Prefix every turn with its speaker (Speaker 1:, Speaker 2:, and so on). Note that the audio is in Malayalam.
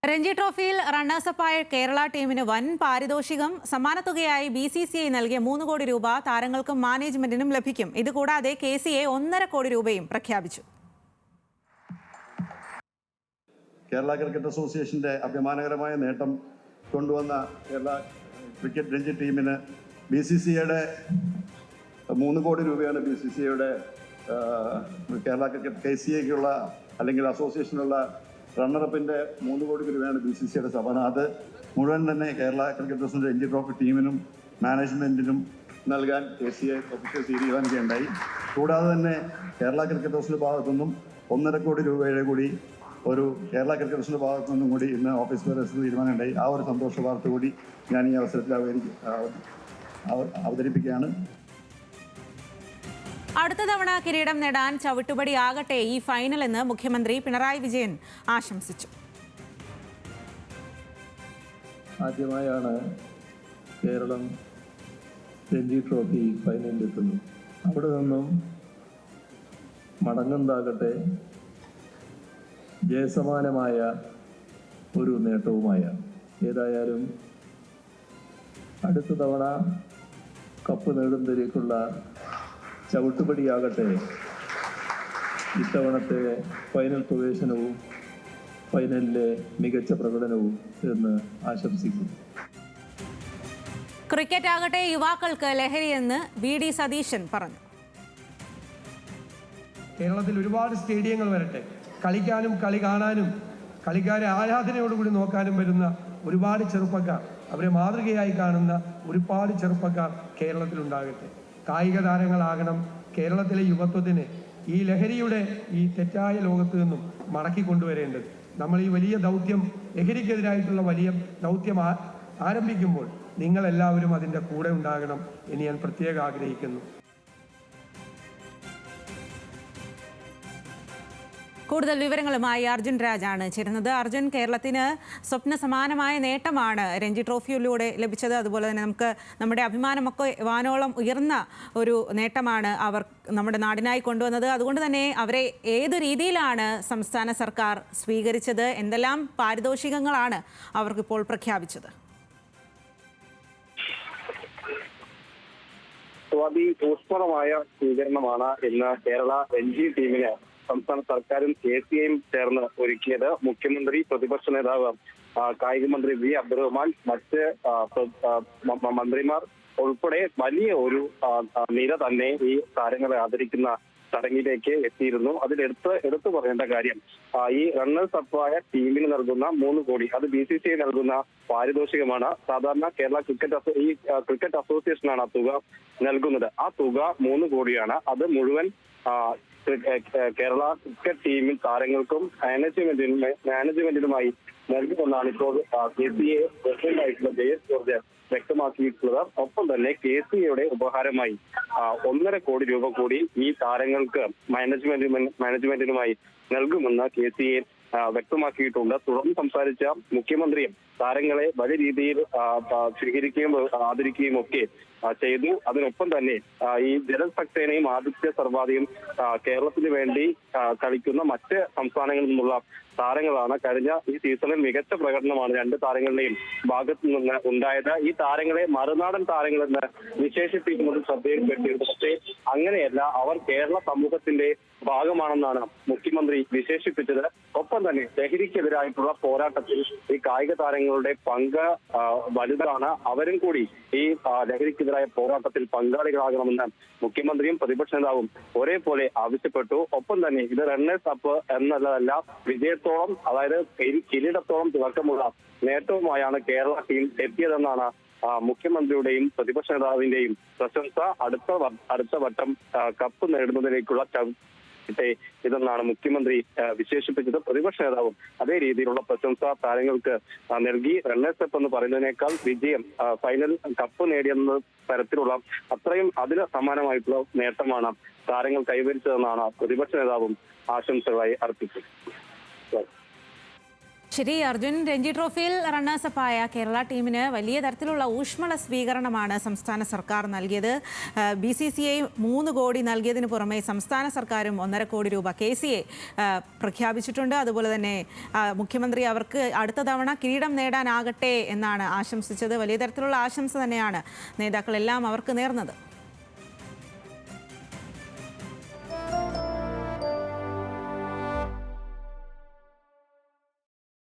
Speaker 1: രഞ്ജി ട്രോഫിയിൽ റണ്ണേഴ്സപ്പായ കേരള ടീമിന് വൻ പാരിതോഷികം സമ്മാനത്തുകയായി BCCI നൽകിയ 3 കോടി രൂപ താരങ്ങൾക്കും മാനേജ്മെന്റിനും ലഭിക്കും. ഇതുകൂടാതെ KCA 1.5 കോടി രൂപയും പ്രഖ്യാപിച്ചു.
Speaker 2: കേരള ക്രിക്കറ്റ് അസോസിയേഷന്റെ അഭിമാനകരമായ നേട്ടം കൊണ്ടുവന്ന കേരള ക്രിക്കറ്റ് രഞ്ജി ടീമിന് BCCIയുടെ 3 കോടി രൂപയാണ് BCCIയുടെ കേരള ക്രിക്കറ്റ് KCAക്കുള്ള അല്ലെങ്കിൽ അസോസിയേഷനുള്ള റണ്ണറപ്പിൻ്റെ 3 കോടി രൂപയാണ് BCCIയുടെ സമ്മാനം. അത് മുഴുവൻ തന്നെ Kerala cricket association Ranji trophy ടീമിനും മാനേജ്മെന്റിനും നൽകാൻ KCA ഒഫീഷ്യൽ തീരുമാനിക്കുകയുണ്ടായി. കൂടാതെ തന്നെ കേരള ക്രിക്കറ്റ് അസോസിയേഷൻ്റെ ഭാഗത്തുനിന്നും 1.5 കോടി രൂപയുടെ കൂടി ഒരു കേരള ക്രിക്കറ്റ് അസോസിയേഷൻ്റെ ഭാഗത്തു നിന്നും കൂടി ഇന്ന് ഓഫീസ് പേരേഴ്സിന് തീരുമാനമുണ്ടായി. ആ ഒരു സന്തോഷ വാർത്ത കൂടി ഞാൻ ഈ അവസരത്തിൽ അവതരിപ്പിക്കുകയാണ്.
Speaker 1: അടുത്ത തവണ കിരീടം നേടാൻ ചവിട്ടുപടിയാകട്ടെ ഈ ഫൈനൽ എന്ന് മുഖ്യമന്ത്രി പിണറായി വിജയൻ ആശംസിച്ചു.
Speaker 3: ആദ്യമായാണ് കേരളം രഞ്ജി ട്രോഫി ഫൈനലിലെത്തുന്നു. അവിടെ നിന്നും മടങ്ങുന്നതാകട്ടെ ജയസമാനമായ ഒരു നേട്ടവുമായാണ്. ഏതായാലും അടുത്ത തവണ കപ്പ് നേടുന്നതിലേക്കുള്ള ചവിട്ടുപടിയാകട്ടെ ഇത്തവണത്തെ ഫൈനൽ പ്രവേശനവും ഫൈനലിലെ മികച്ച പ്രകടനവും എന്ന് ആശംസിക്കുന്നു.
Speaker 1: ക്രിക്കറ്റ് ആകട്ടെ യുവാക്കൾക്ക് ലഹരിയെന്ന് VD സതീശൻ പറഞ്ഞു.
Speaker 4: കേരളത്തിൽ ഒരുപാട് സ്റ്റേഡിയങ്ങൾ വരട്ടെ, കളിക്കാനും കളി കാണാനും കളിക്കാരെ ആരാധനയോടുകൂടി നോക്കാനും വരുന്ന ഒരുപാട് ചെറുപ്പക്കാർ, അവരെ മാതൃകയായി കാണുന്ന ഒരുപാട് ചെറുപ്പക്കാർ കേരളത്തിലുണ്ടാകട്ടെ. കായിക താരങ്ങളാകണം കേരളത്തിലെ യുവത്വത്തിന് ഈ ലഹരിയുടെ ഈ തെറ്റായ ലോകത്ത് നിന്നും മടക്കി കൊണ്ടുവരേണ്ടത്. നമ്മൾ ഈ വലിയ ദൗത്യം, ലഹരിക്കെതിരായിട്ടുള്ള വലിയ ദൗത്യം ആരംഭിക്കുമ്പോൾ നിങ്ങളെല്ലാവരും അതിൻ്റെ കൂടെ ഉണ്ടാകണം എന്ന് ഞാൻ പ്രത്യേകം ആഗ്രഹിക്കുന്നു.
Speaker 1: കൂടുതൽ വിവരങ്ങളുമായി അർജുൻ രാജാണ് ചേരുന്നത്. അർജുൻ, കേരളത്തിന് സ്വപ്ന സമാനമായ നേട്ടമാണ് രഞ്ജി ട്രോഫിയിലൂടെ ലഭിച്ചത്. അതുപോലെ തന്നെ നമ്മുടെ അഭിമാനമൊക്കെ വാനോളം ഉയർന്ന ഒരു നേട്ടമാണ് അവർ നമ്മുടെ നാടിനായി കൊണ്ടുവന്നത്. അതുകൊണ്ട് തന്നെ അവരെ ഏതു രീതിയിലാണ് സംസ്ഥാന സർക്കാർ സ്വീകരിച്ചത്? എന്തെല്ലാം പാരിതോഷികങ്ങളാണ് അവർക്കിപ്പോൾ പ്രഖ്യാപിച്ചത്?
Speaker 5: ഊഷ്മളമായ സ്വീകരണമാണ് ഇന്ന് കേരള രഞ്ജി ടീമിന് സംസ്ഥാന സർക്കാരും KCAയും ചേർന്ന് ഒരുക്കിയത്. മുഖ്യമന്ത്രി, പ്രതിപക്ഷ നേതാവ്, കായിക മന്ത്രി V അബ്ദുറഹ്മാൻ, മറ്റ് മന്ത്രിമാർ ഉൾപ്പെടെ വലിയ ഒരു നിര തന്നെ ഈ താരങ്ങളെ ആദരിക്കുന്ന ചടങ്ങിലേക്ക് എത്തിയിരുന്നു. എടുത്തു പറയേണ്ട കാര്യം, ഈ റണ്ണേഴ്സ് അപ്പായ ടീമിന് നൽകുന്ന 3 കോടി അത് BCCI നൽകുന്ന പാരിതോഷികമാണ്. സാധാരണ കേരള ക്രിക്കറ്റ് അസോസിയേഷനാണ് ആ തുക നൽകുന്നത്. ആ തുക 3 കോടിയാണ്. അത് മുഴുവൻ കേരള ക്രിക്കറ്റ് ടീമിൽ താരങ്ങൾക്കും മാനേജ്മെന്റിനുമായി നൽകുമെന്നാണ് ഇപ്പോൾ KCA പ്രസിഡന്റായിട്ടുള്ള ജയേഷ് ജോർജ് വ്യക്തമാക്കിയിട്ടുള്ളത്. ഒപ്പം തന്നെ KCAയുടെ ഉപഹാരമായി 1.5 കോടി രൂപ കൂടി ഈ താരങ്ങൾക്ക് മാനേജ്മെന്റിനുമായി നൽകുമെന്ന് KCA വ്യക്തമാക്കിയിട്ടുണ്ട്. തുടർന്ന് സംസാരിച്ച മുഖ്യമന്ത്രിയും താരങ്ങളെ വലിയ രീതിയിൽ സ്വീകരിക്കുകയും ആദരിക്കുകയും ഒക്കെ ചെയ്തു. അതിനൊപ്പം തന്നെ ഈ ജലൽ സക്സേനയും ആദിത്യ സർവാദിയും കേരളത്തിന് വേണ്ടി കളിക്കുന്ന മറ്റ് സംസ്ഥാനങ്ങളിൽ നിന്നുള്ള താരങ്ങളാണ്. കഴിഞ്ഞ ഈ സീസണിൽ മികച്ച പ്രകടനമാണ് 2 താരങ്ങളുടെയും ഭാഗത്തു നിന്ന് ഉണ്ടായത്. ഈ താരങ്ങളെ മറുനാടൻ താരങ്ങളെന്ന് വിശേഷിപ്പിക്കുന്നത് ശ്രദ്ധയിൽപ്പെട്ടിരുന്നു. പക്ഷേ അങ്ങനെയല്ല, അവർ കേരള സമൂഹത്തിന്റെ ഭാഗമാണെന്നാണ് മുഖ്യമന്ത്രി വിശേഷിപ്പിച്ചത്. ഒപ്പം തന്നെ ലഹരിക്കെതിരായിട്ടുള്ള പോരാട്ടത്തിൽ ഈ കായിക താരങ്ങളുടെ പങ്ക് വലുതാണ്. അവരും കൂടി ഈ ലഹരിക്കെതിരായ പോരാട്ടത്തിൽ പങ്കാളികളാകണമെന്ന് മുഖ്യമന്ത്രിയും പ്രതിപക്ഷ നേതാവും ഒരേപോലെ ആവശ്യപ്പെട്ടു. ഒപ്പം തന്നെ ഇത് റണ്ണേഴ്സ് അപ്പ് എന്നുള്ളതല്ല, വിജയത്തോളം, അതായത് കിരീടത്തോളം തിളക്കമുള്ള നേട്ടവുമായാണ് കേരള ടീം എത്തിയതെന്നാണ് മുഖ്യമന്ത്രിയുടെയും പ്രതിപക്ഷ നേതാവിന്റെയും പ്രശംസ. അടുത്ത വട്ടം കപ്പ് നേടുന്നതിലേക്കുള്ള ഇതെന്നാണ് മുഖ്യമന്ത്രി വിശേഷിപ്പിച്ചത്. പ്രതിപക്ഷ നേതാവും അതേ രീതിയിലുള്ള പ്രശംസ താരങ്ങൾക്ക് നൽകി. റണ്ണേഴ്സ് അപ്പ് എന്ന് പറയുന്നതിനേക്കാൾ വിജയം, ഫൈനൽ കപ്പ് നേടിയെന്ന തരത്തിലുള്ള അത്രയും അതിന് സമാനമായിട്ടുള്ള നേട്ടമാണ് താരങ്ങൾ കൈവരിച്ചതെന്നാണ് പ്രതിപക്ഷ നേതാവും ആശംസകളായി അർപ്പിച്ചത്.
Speaker 1: ശരി, അർജുൻ, രഞ്ജി ട്രോഫിയിൽ റണ്ണേഴ്സപ്പായ കേരള ടീമിന് വലിയ തരത്തിലുള്ള ഊഷ്മള സ്വീകരണമാണ് സംസ്ഥാന സർക്കാർ നൽകിയത്. BCCI 3 കോടി നൽകിയതിനു പുറമെ സംസ്ഥാന സർക്കാരും 1.5 കോടി രൂപ KCA പ്രഖ്യാപിച്ചിട്ടുണ്ട്. അതുപോലെ തന്നെ മുഖ്യമന്ത്രി അവർക്ക് അടുത്ത തവണ കിരീടം നേടാനാകട്ടെ എന്നാണ് ആശംസിച്ചത്. വലിയ തരത്തിലുള്ള ആശംസ തന്നെയാണ് നേതാക്കളെല്ലാം അവർക്ക് നേർന്നത്.